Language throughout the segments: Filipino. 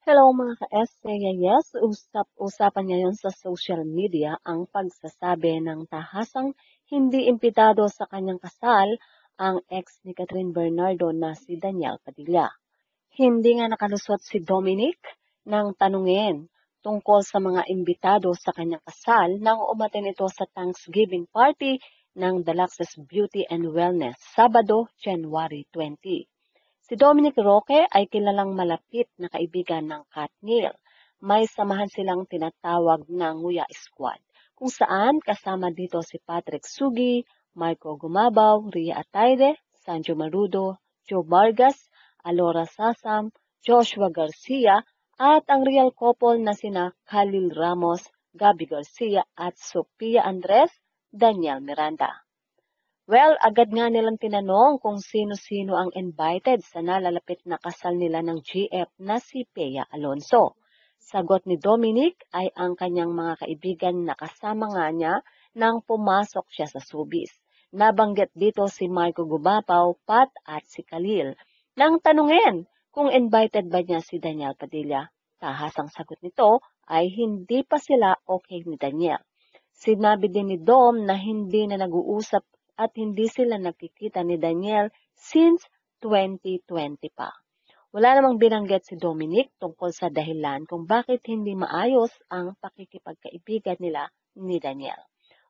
Hello mga ka-SCIS, usap-usapan ngayon sa social media ang pagsasabi ng tahasang hindi imbitado sa kanyang kasal ang ex ni Catherine Bernardo na si Daniel Padilla. Hindi nga nakalusot si Dominic nang tanungin tungkol sa mga imbitado sa kanyang kasal nang umaten ito sa Thanksgiving party ng Dalaxes Beauty and Wellness, Sabado, January 20. Si Dominic Roque ay kilalang malapit na kaibigan ng Katniel. May samahan silang tinatawag na Nguya Squad, kung saan kasama dito si Patrick Sugi, Marco Gumabaw, Ria Atayde, Sanjo Marudo, Joe Vargas, Alora Sasam, Joshua Garcia, at ang real couple na sina Khalil Ramos, Gabi Garcia at Sophia Andres, Daniel Miranda. Well, agad nga nilang tinanong kung sino-sino ang invited sa nalalapit na kasal nila ng GF na si Pea Alonso. Sagot ni Dominic ay ang kanyang mga kaibigan na kasama nga niya nang pumasok siya sa showbiz. Nabanggit dito si Marco Gubapaw, Pat at si Khalil. Nang tanungin kung invited ba niya si Daniel Padilla, tahasang sagot nito ay hindi pa sila okay ni Daniel. Sinabi din ni Dom na hindi na nag-uusap at hindi sila nakikita ni Daniel since 2020 pa. Wala namang binanggit si Dominic tungkol sa dahilan kung bakit hindi maayos ang pakikipagkaibigan nila ni Daniel.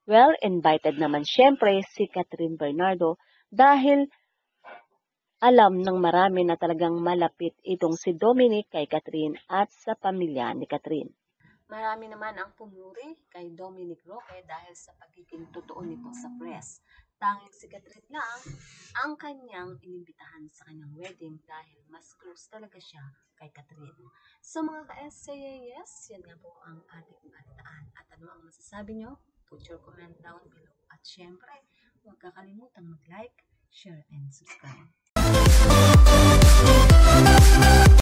Well, invited naman siyempre si Catherine Bernardo dahil alam ng marami na talagang malapit itong si Dominic kay Catherine at sa pamilya ni Catherine. Marami naman ang pumuri kay Dominic Roque dahil sa pagiging totoo nito sa press. Tanging si Catherine lang ang kanyang inimbitahan sa kanyang wedding dahil mas close talaga siya kay Catherine. So mga ka-SCIS, yan nga po ang ating balitaan. At ano ang masasabi nyo? Put your comment down below. At syempre, huwag kakalimutan mag-like, share, and subscribe.